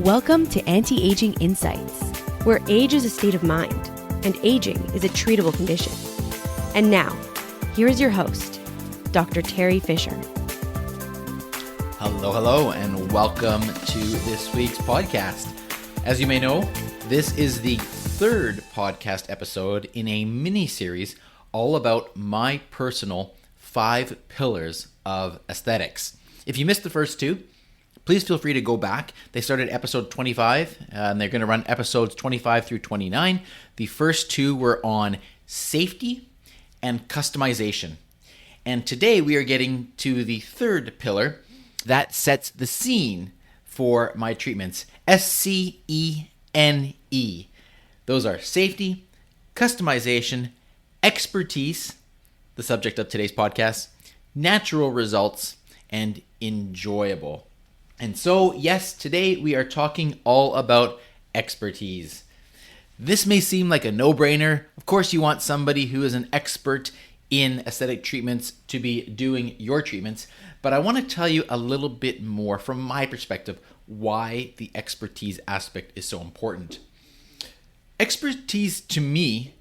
Welcome to Anti-Aging Insights, where age is a state of mind and aging is a treatable condition. And now, here is your host, Dr. Teri Fisher. Hello, and welcome to this week's podcast. As you may know, this is the third podcast episode in a mini-series all about my personal 5 pillars of aesthetics. If you missed the first two, please feel free to go back. They started episode 25, and they're going to run episodes 25 through 29. The first two were on safety and customization. And today we are getting to the third pillar that sets the scene for my treatments. SCENE. Those are safety, customization, expertise, the subject of today's podcast, natural results, and enjoyable. And so, yes, today we are talking all about expertise. This may seem like a no-brainer. Of course, you want somebody who is an expert in aesthetic treatments to be doing your treatments, but I want to tell you a little bit more from my perspective why the expertise aspect is so important. Expertise to me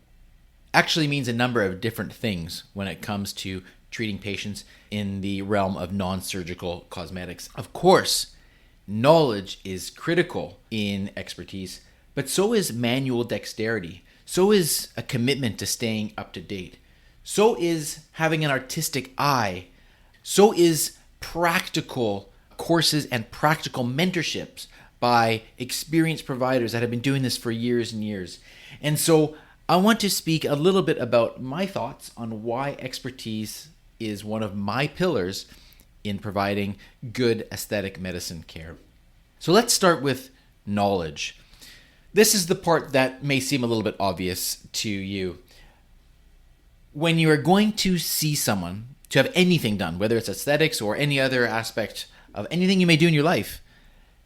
actually means a number of different things when it comes to treating patients in the realm of non-surgical cosmetics. Of course, knowledge is critical in expertise, but so is manual dexterity. So is a commitment to staying up to date. So is having an artistic eye. So is practical courses and practical mentorships by experienced providers that have been doing this for years and years. And so I want to speak a little bit about my thoughts on why expertise is one of my pillars in providing good aesthetic medicine care. So let's start with knowledge. This is the part that may seem a little bit obvious to you. When you are going to see someone to have anything done, whether it's aesthetics or any other aspect of anything you may do in your life,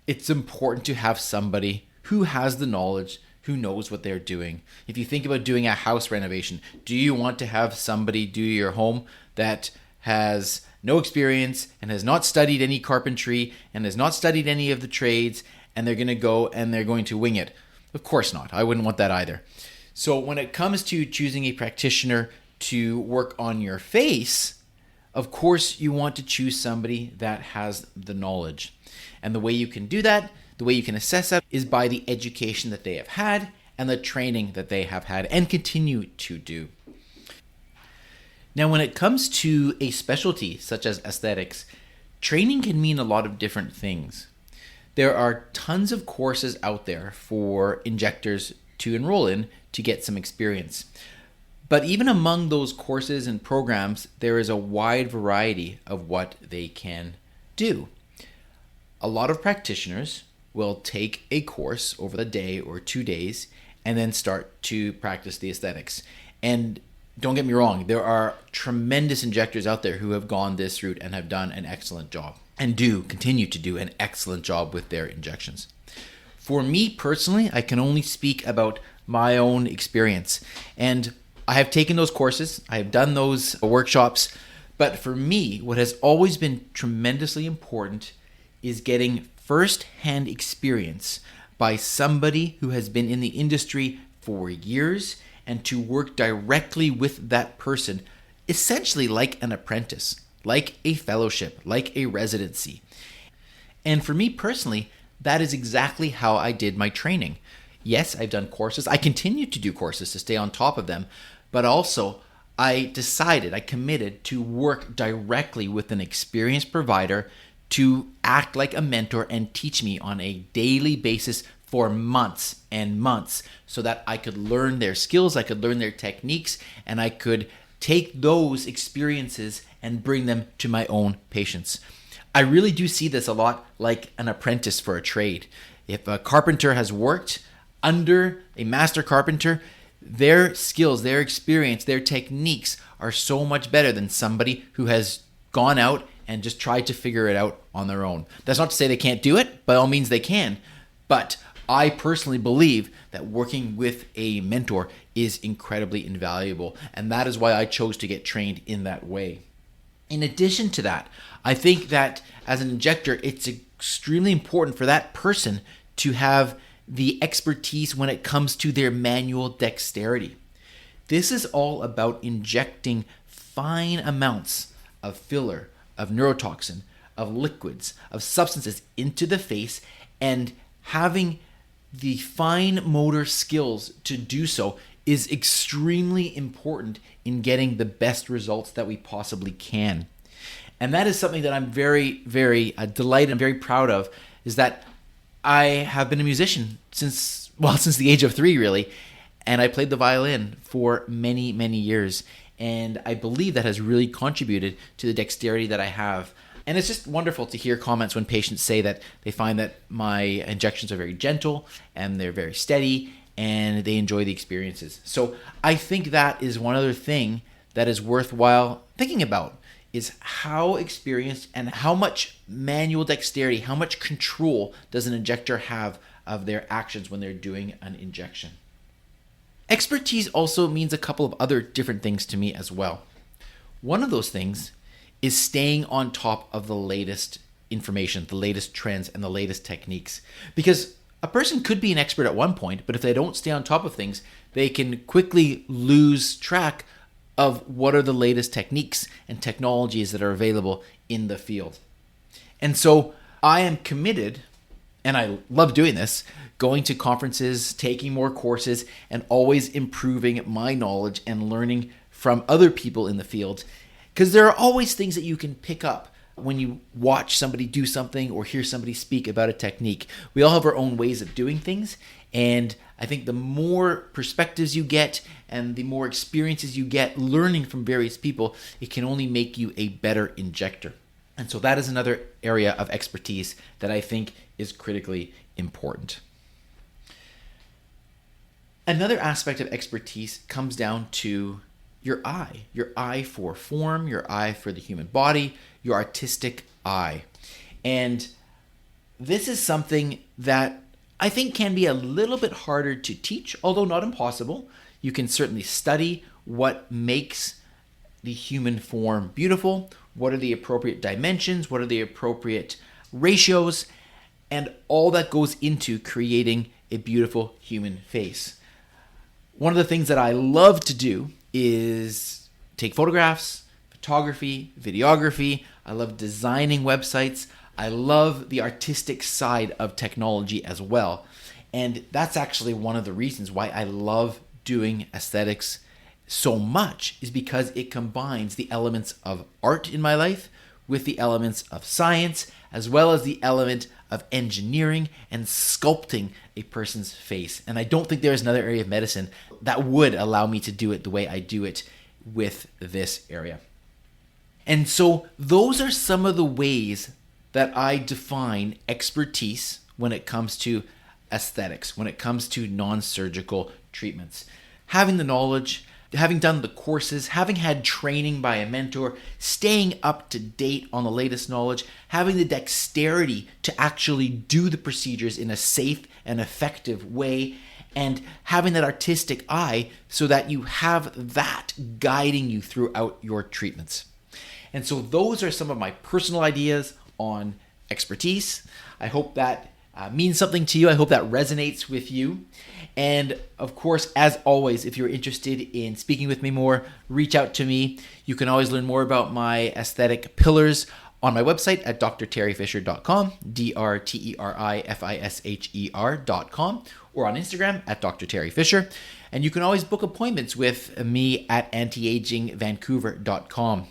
it's important to have somebody who has the knowledge, who knows what they're doing. If you think about doing a house renovation, do you want to have somebody do your home that has no experience and has not studied any carpentry and has not studied any of the trades, and they're going to go and they're going to wing it? Of course not. I wouldn't want that either. So when it comes to choosing a practitioner to work on your face, of course you want to choose somebody that has the knowledge. And the way you can do that, the way you can assess that, is by the education that they have had and the training that they have had and continue to do. Now, when it comes to a specialty such as aesthetics, training can mean a lot of different things. There are tons of courses out there for injectors to enroll in to get some experience. But even among those courses and programs, there is a wide variety of what they can do. A lot of practitioners will take a course over a day or 2 days and then start to practice the aesthetics. And don't get me wrong, there are tremendous injectors out there who have gone this route and have done an excellent job and do continue to do an excellent job with their injections. For me personally, I can only speak about my own experience. And I have taken those courses, I have done those workshops, but for me, what has always been tremendously important is getting first-hand experience by somebody who has been in the industry for years and to work directly with that person, essentially like an apprentice, like a fellowship, like a residency. And for me personally, that is exactly how I did my training. Yes, I've done courses. I continue to do courses to stay on top of them, but also I committed to work directly with an experienced provider to act like a mentor and teach me on a daily basis for months and months so that I could learn their skills, I could learn their techniques, and I could take those experiences and bring them to my own patients. I really do see this a lot like an apprentice for a trade. If a carpenter has worked under a master carpenter, their skills, their experience, their techniques are so much better than somebody who has gone out and just tried to figure it out on their own. That's not to say they can't do it. By all means, they can. But I personally believe that working with a mentor is incredibly invaluable. And that is why I chose to get trained in that way. In addition to that, I think that as an injector, it's extremely important for that person to have the expertise when it comes to their manual dexterity. This is all about injecting fine amounts of filler, of neurotoxin, of liquids, of substances into the face, and having the fine motor skills to do so is extremely important in getting the best results that we possibly can. And that is something that I'm very, very delighted and very proud of, is that I have been a musician since the age of 3, really. And I played the violin for many, many years. And I believe that has really contributed to the dexterity that I have. And it's just wonderful to hear comments when patients say that they find that my injections are very gentle and they're very steady and they enjoy the experiences. So I think that is one other thing that is worthwhile thinking about, is how experienced and how much manual dexterity, how much control does an injector have of their actions when they're doing an injection. Expertise also means a couple of other different things to me as well. One of those things is staying on top of the latest information, the latest trends, and the latest techniques. Because a person could be an expert at one point, but if they don't stay on top of things, they can quickly lose track of what are the latest techniques and technologies that are available in the field. And so I am committed, and I love doing this, going to conferences, taking more courses, and always improving my knowledge and learning from other people in the field. Because there are always things that you can pick up when you watch somebody do something or hear somebody speak about a technique. We all have our own ways of doing things, and I think the more perspectives you get and the more experiences you get learning from various people, it can only make you a better injector. And so that is another area of expertise that I think is critically important. Another aspect of expertise comes down to your eye for form, your eye for the human body, your artistic eye. And this is something that I think can be a little bit harder to teach, although not impossible. You can certainly study what makes the human form beautiful, what are the appropriate dimensions, what are the appropriate ratios, and all that goes into creating a beautiful human face. One of the things that I love to do is take photographs, photography, videography. I love designing websites. I love the artistic side of technology as well. And that's actually one of the reasons why I love doing aesthetics so much, is because it combines the elements of art in my life with the elements of science, as well as the element of engineering and sculpting a person's face. And I don't think there is another area of medicine that would allow me to do it the way I do it with this area. And so those are some of the ways that I define expertise when it comes to aesthetics, when it comes to non-surgical treatments. Having the knowledge, having done the courses, having had training by a mentor, staying up to date on the latest knowledge, having the dexterity to actually do the procedures in a safe and effective way, and having that artistic eye so that you have that guiding you throughout your treatments. And so those are some of my personal ideas on expertise. I hope that means something to you. I hope that resonates with you. And of course, as always, if you're interested in speaking with me more, reach out to me. You can always learn more about my aesthetic pillars on my website at drterifisher.com, drterifisher.com, or on Instagram at drterifisher. And you can always book appointments with me at antiagingvancouver.com.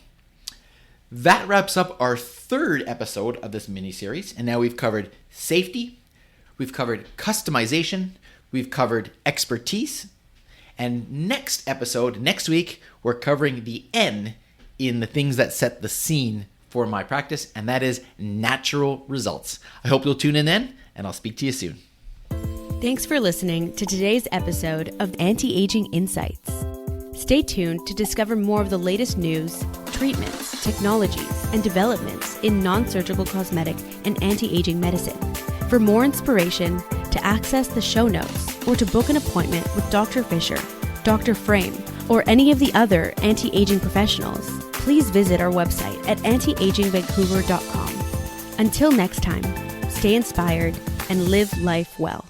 That wraps up our third episode of this mini-series. And now we've covered safety, we've covered customization, we've covered expertise. And next week, we're covering the N in the things that set the scene for my practice, and that is natural results. I hope you'll tune in then, and I'll speak to you soon. Thanks for listening to today's episode of Anti-Aging Insights. Stay tuned to discover more of the latest news, treatments, technologies, and developments in non-surgical cosmetic and anti-aging medicine. For more inspiration, to access the show notes, or to book an appointment with Dr. Fisher, Dr. Frame, or any of the other anti-aging professionals, please visit our website at antiagingvancouver.com. Until next time, stay inspired, and live life well.